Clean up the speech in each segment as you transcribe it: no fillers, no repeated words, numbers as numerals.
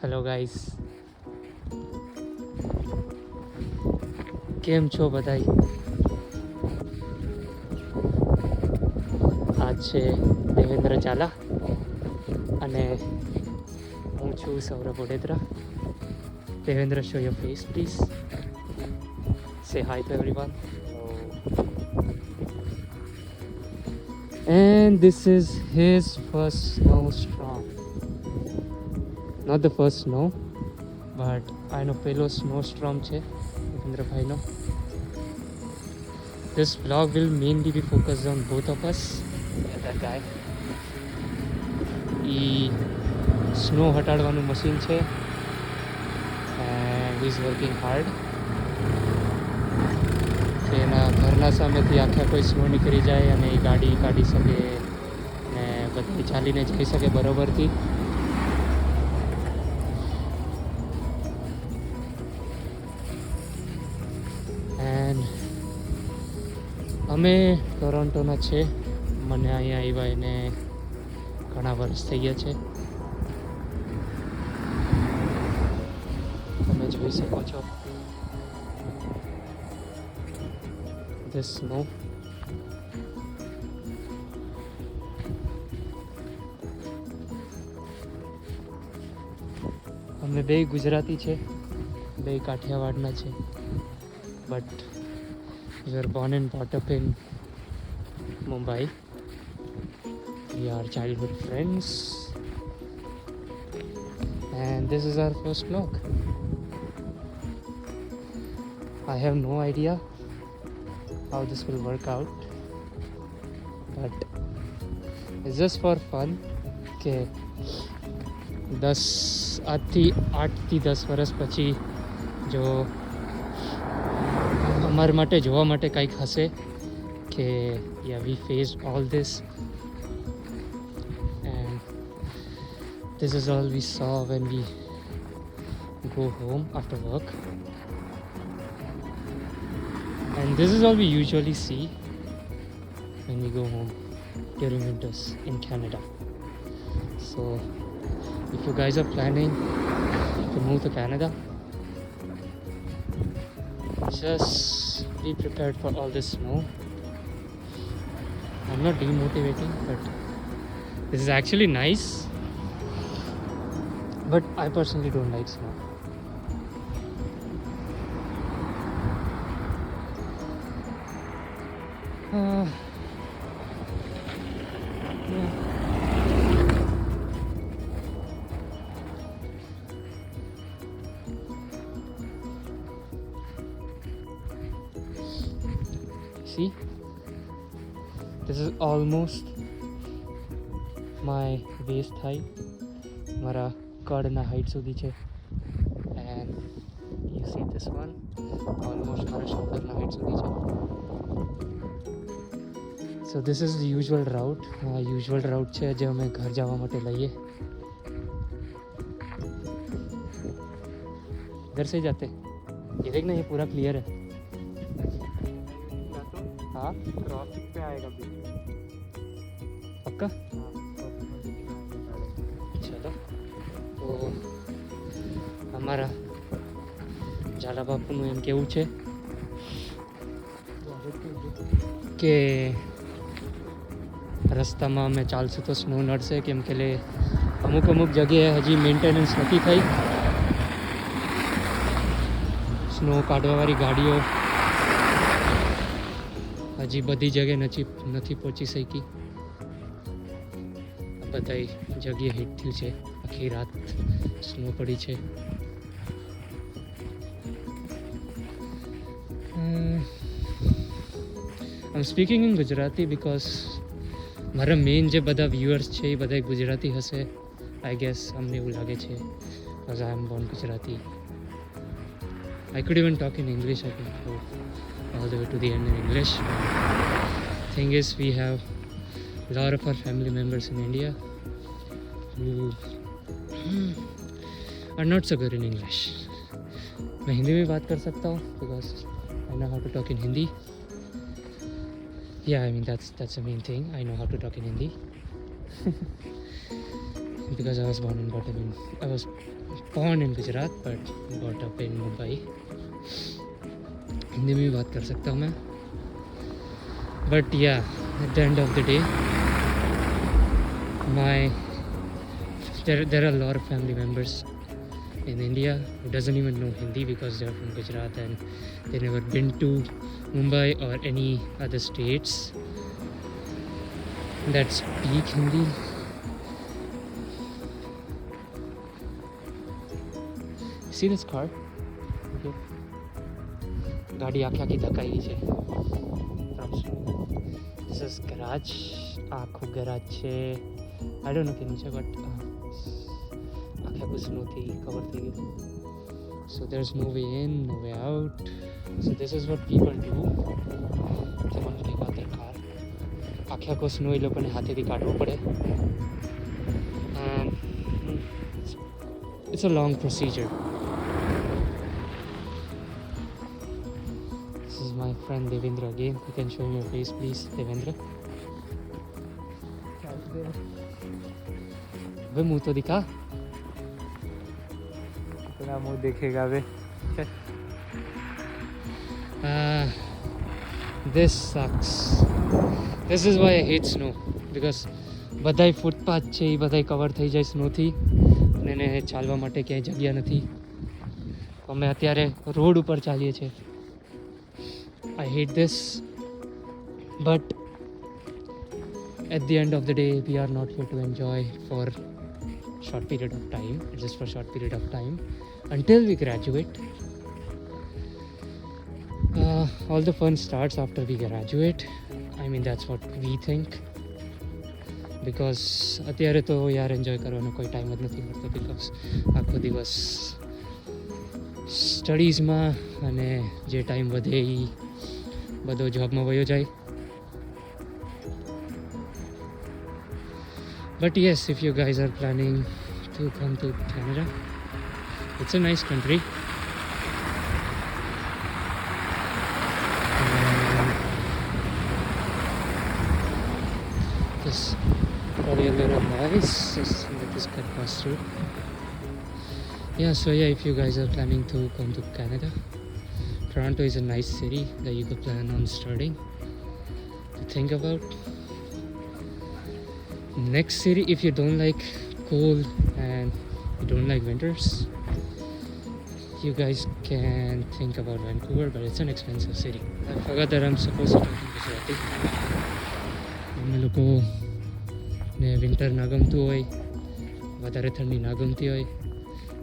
Hello guys, કેમ છો બધાય? આજ છે દેવેન્દ્ર ઝાલા અને હું છું Saurabh Odedara. Devendra, show your face please. Say hi to everyone. And this is his first snowstorm. Not the first snow, but I know પેલો snowstorm છે દેવેન્દ્રભાઈનો. This vlog will mainly be focused on both of us. Yeah, that guy. એ snow હટાડવાનું machine છે and he is working hard. કે એના ઘરના સામેથી આખા કોઈ સ્નો નીકળી જાય અને એ ગાડી કાઢી શકે અને બધી ચાલીને જઈ શકે બરોબરથી. એન્ડ અમે ટોરોન્ટોના છે. મને અહીંયા આવ્યા એને ઘણા વર્ષ થઈ ગયા છે. તમે જોઈ શકો છો this snow. અમે બે ગુજરાતી છે, બે કાઠિયાવાડના છે, but we were born and brought up in Mumbai. We are childhood friends and this is our first vlog. I have no idea how this will work out, but it's just for fun કે 8 થી 10 વર્ષ પછી જો અમારા માટે જોવા માટે કંઈક હશે કે yeah, we faced all this and this is all we saw when we go home after work. And this is all we usually see when we go home during winters in Canada. So if you guys are planning to move to Canada, just be prepared for all this snow. I'm not demotivating, but this is actually nice. But I personally don't like snow. Yeah. See, this is almost my waist height. મારા કડના height સુધી છે and you see this one almost મારા શોલ્ડરના height સુધી છે. So this is the usual route. Usual route છે જે અમે ઘર જવા માટે લઈએ. इधर से जाते ये देखना, ये पूरा क्लियर है. हाँ, क्रॉसिंग पे आएगा भी. पक्का? चलो તો અમારા ઝાલા બાપુનું એમ કેવું છે કે રસ્તામાં અમે ચાલશું તો સ્નો નડશે, કેમ કે અમુક જગ્યાએ હજી મેન્ટેનન્સ નથી થઈ. સ્નો કાઢવાવાળી ગાડીઓ હજી બધી જગ્યાએ નથી પહોંચી શકી. બધા જગ્યાએ હિટ થયું છે. આખી રાત સ્નો પડી છે. I'm speaking in Gujarati because મારા મેઇન જે બધા વ્યુઅર્સ છે એ બધા ગુજરાતી હશે. આઈ ગેસ અમને એવું લાગે છે because I am born Gujarati. I could even talk in English. I could go all the way to the end in English. Thing is, we have a lot of our family members in India who are not so good in English. मैं हिंदी में बात कर सकता हूँ because I know how to talk in Hindi. Yeah, I mean that's the main thing. I know how to talk in Hindi. because I was born and brought up in Gujarat but brought up in Mumbai. Hindi में भी बात कर सकता हूँ मैं, but yeah, at the end of the day, there are a lot of family members in India who doesn't even know Hindi because they're from Gujarat and they never been to Mumbai or any other states that speak Hindi. See this car? Okay. गाड़ी आखी धकाई गई છે. This is garage. આખું garage છે. I don't know કેનું છે but આખું સ્નોથી cover થઈ ગયું. So there's no way in, no way out. So this is what people do. They want to take out their car. આખું સ્નો એ લોકોને હાથેથી કાઢવો પડે. And it's a long procedure. This is my friend Devendra again. You can show me your face please, Devendra. वे मुंह तो दिखा. इतना मुंह देखेगा वे. This sucks. This is why I hate snow because બધાય ફૂટપાથ છે એ બધાય કવર થઈ જાય સ્નોથી અને એને ચાલવા માટે ક્યાંય જગ્યા નથી. અમે અત્યારે રોડ ઉપર ચાલીએ છીએ. I hate this, but at the end of the day we are not here to enjoy for short period of time, just for short period of time until we graduate. All the fun starts after we graduate. I mean that's what we think because અત્યારે તો યાર enjoy કરવાનો કોઈ time જ નથી મળતો because આખો દિવસ સ્ટડીઝમાં અને જે ટાઈમ વધે એ બધો જોબમાં વયો જાય. But yes, if you guys are planning to come to Canada, it's a nice country. This probably a little nice. Just let this cut pass through. Yeah, so yeah, if you guys are planning to come to Canada, Toronto is a nice city that you could plan on studying. To think about. Next city, if you don't like cold and you don't like winters, you guys can think about Vancouver, but it's an expensive city. I forgot that I'm supposed to talk in Gujarati. અમે લોકોને winter ના ગમતું હોય, વધારે ઠંડી ના ગમતી હોય,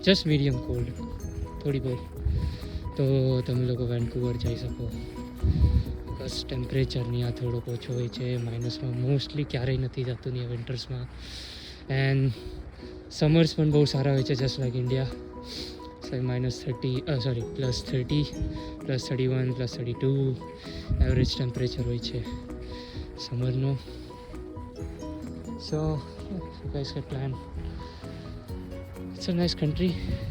જસ્ટ મીડિયમ કોલ્ડ થોડી બહુ, તો તમે લોકો વેન્કુવર જઈ શકો બિકોઝ ટેમ્પરેચર ત્યાં થોડોક ઓછો હોય છે. માઇનસમાં મોસ્ટલી ક્યારેય નથી જતું ત્યાં વિન્ટર્સમાં. એન્ડ સમર્સ પણ બહુ સારા હોય છે just like India. -30 +30 +31 +32 average temperature હોય છે સમરનો. સો you guys can plan. It's a nice country.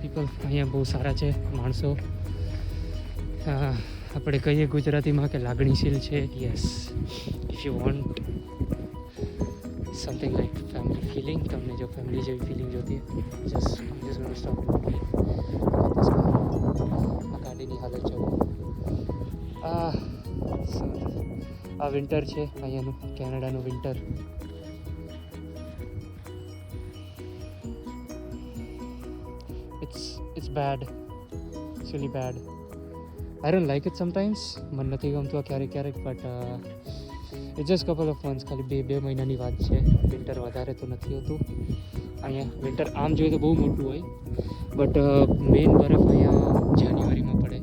People અહીંયા બહુ સારા છે માણસો. આપણે કહીએ ગુજરાતીમાં કે લાગણીશીલ છે. Yes, if you want something like family feeling, તમને જો ફેમિલી જેવી ફિલિંગ જોતી જસ્ટ સ્ટોપ. આ ગાડીની હાલત જો. આ વિન્ટર છે અહીંયાનું, કેનેડાનું winter. It's bad. It's really bad. I don't like it sometimes. મન નથી ગમતું ક્યારેક but it's just couple of months, ખાલી બે મહિનાની વાત છે. વિન્ટર વધારે તો નથી હોતું અહીંયા. વિન્ટર આમ જોઈએ તો બહુ મોટું હોય બટ મેઇન બરફ અહીંયા જાન્યુઆરીમાં પડે.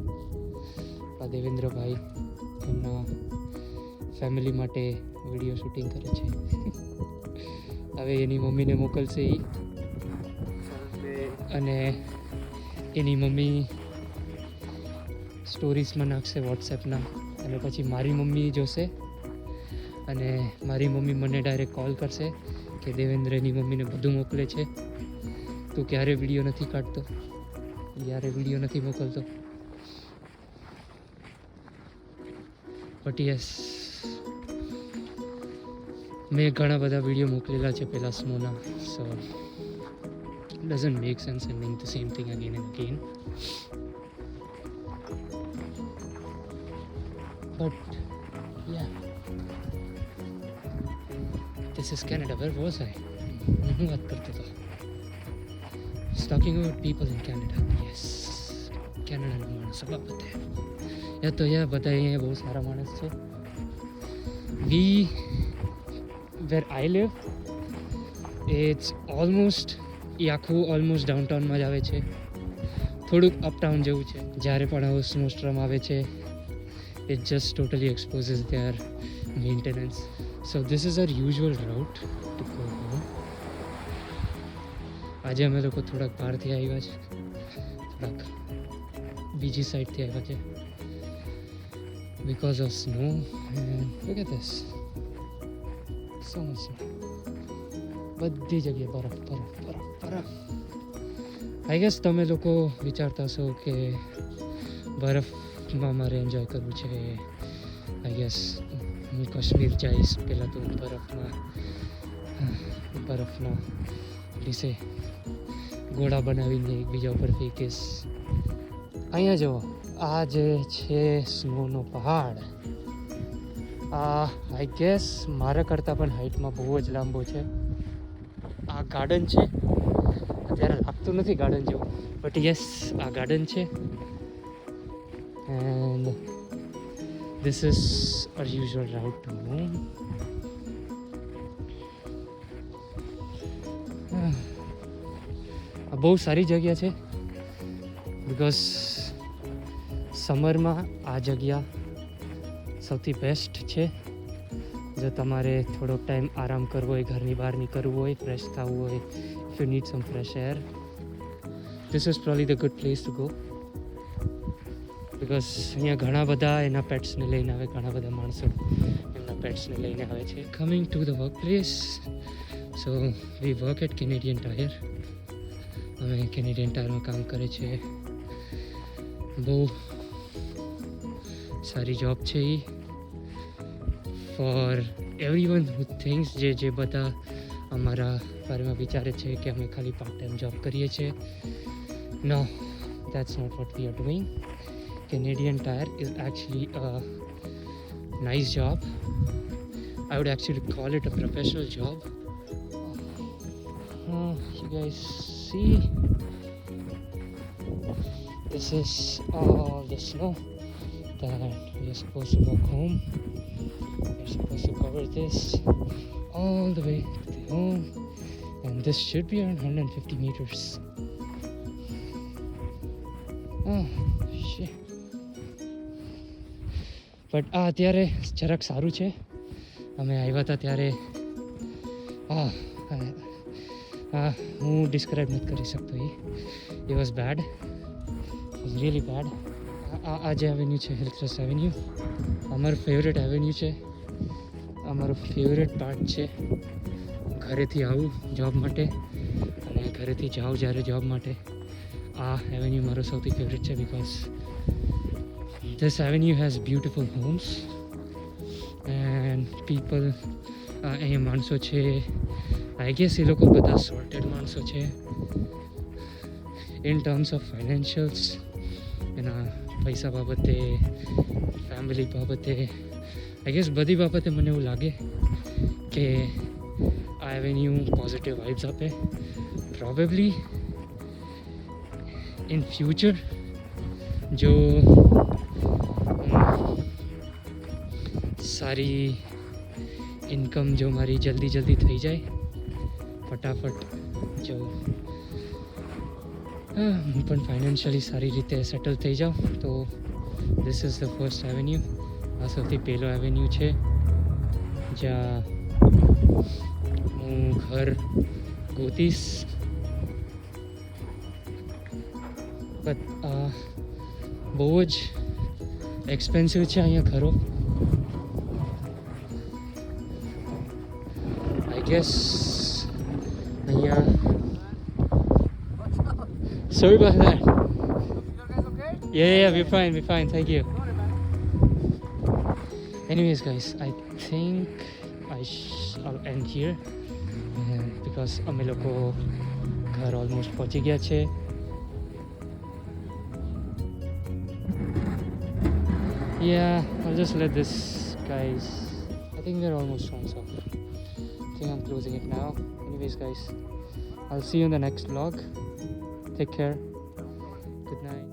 દેવેન્દ્રભાઈ એમના ફેમિલી માટે વિડીયો શૂટિંગ કરે છે. હવે એની મમ્મીને મોકલશે એ, અને એની મમ્મી સ્ટોરીઝમાં નાખશે વોટ્સએપના, અને પછી મારી મમ્મી જોશે અને મારી મમ્મી મને ડાયરેક્ટ કોલ કરશે કે દેવેન્દ્ર એની મમ્મીને બધું મોકલે છે, તું ક્યારે વિડીયો નથી કાઢતો, ક્યારે વિડીયો નથી મોકલતો. બટ યસ, મેં ઘણા બધા વિડીયો મોકલેલા છે પહેલાં સ્નોના. સો doesn't make sense ending the same thing again and again. But yeah, this is Canada. Where was I? હું વાત કરતો હતો. Talking about people in Canada. Yes, કેનેડાના માણસો બાબતે યા તો યા બધા અહીંયા બહુ સારા માણસ છે. Where I live, it's almost એ આખું ઓલમોસ્ટ ડાઉનટાઉનમાં જ આવે છે. થોડુંક અપટાઉન જેવું છે. જ્યારે પણ આવું સ્નોસ્ટ્રોમ આવે છે, it just totally exposes their maintenance. So this is our usual route to go home. આજે અમે લોકો થોડાક બહારથી આવ્યા છે, થોડાક બીજી સાઈડથી આવ્યા છે because of snow. And look at this, so much snow. બધી જગ્યાએ બરફ બરફ બરફ બરફ. આઈ ગેસ તમે લોકો વિચારતા હશો કે બરફમાં મારે એન્જોય કરવું છે. આઈ ગેસ હું કાશ્મીર જઈશ, પહેલાં તો હું બરફના લીસે ગોળા બનાવીને એકબીજા ઉપર ફેંકીશ. અહીંયા જુઓ, આ જે છે સ્નોનો પહાડ, આ આઈ ગેસ મારા કરતાં પણ હાઇટમાં બહુ જ લાંબો છે. આ ગાર્ડન છે. અત્યારે લાગતું નથી ગાર્ડન જેવું, બટ યસ આ ગાર્ડન છે. And this is our usual route to home. આ બહુ સારી જગ્યા છે બિકોઝ સમરમાં આ જગ્યા સૌથી બેસ્ટ છે. જો તમારે થોડોક ટાઈમ આરામ કરવો હોય, ઘરની બહાર નીકળવું હોય, ફ્રેશ થવું હોય, if you need some fresh air, this is probably the good place to go. Because અહીંયા ઘણા બધા એના પેટ્સને લઈને આવે, ઘણા બધા માણસો એમના પેટ્સને લઈને આવે છે. Coming to the workplace, so we work at Canadian Tire. અમે કેનેડિયન ટાયરમાં કામ કરે છે. બહુ સારી જોબ છે એ ફોર એવરીવન હુ થિંક્સ, જે બધા અમારા બારેમાં વિચારે છે કે અમે ખાલી પાર્ટ ટાઈમ જોબ કરીએ છીએ. No, that's not what we are doing. Canadian Tire is actually a nice job. I would actually call it a professional job. You guys see, this is all the snow that we are supposed to walk home. We're supposed to cover this all the way to the home, and this should be around 150 meters. Oh shit. But આ અત્યારે જરાક સારું છે. અમે આવ્યા હતા ત્યારે હું ડિસ્ક્રાઈબ નથી કરી શકતો. એ was bad, was really bad. આ જે એવેન્યુ છે, હિલક્રસ્ટ એવેન્યુ, અમારું ફેવરેટ એવેન્યુ છે, અમારો ફેવરેટ પાર્ટ છે. ઘરેથી આવું જોબ માટે અને ઘરેથી જાઉં જ્યારે જોબ માટે, આ એવેન્યુ મારો સૌથી ફેવરેટ છે. Because this avenue has beautiful homes and people. અહીંયા માણસો છે, આઈ ગેસ એ લોકો બધા સોર્ટેડ માણસો છે ઇન ટર્મ્સ ઓફ ફાઇનાન્શિયલ્સ. એના પૈસા બાબતે, ફેમિલી બાબતે, આઈ ગેસ બધી બાબતે મને એવું લાગે કે આ એવેન્યુ પોઝિટિવ વાઇબ્સ આપે. પ્રોબેબલી ઇન ફ્યુચર જો સારી ઇન્કમ જો મારી જલ્દી થઈ જાય, ફટાફટ જો હું પણ ફાઇનાન્શિયલી સારી રીતે સેટલ થઈ જાઉં, તો this is the first avenue. આ સૌથી પહેલો એવેન્યુ છે જ્યાં હું ઘર ગોતીશ. બટ બહુ જ એક્સપેન્સિવ છે અહીંયા ઘરો. આઈ ગેસ અહીંયા sorry about that. Yeah, we're fine, thank you. Anyways guys, I think I'll end here because અમે લોકો ઘર ઓલમોસ્ટ પહોંચી ગયા છે. Yeah, I'll just let this, guys. I think we're almost done, so I think I'm closing it now. Anyways, guys, I'll see you in the next vlog. Take care. Good night.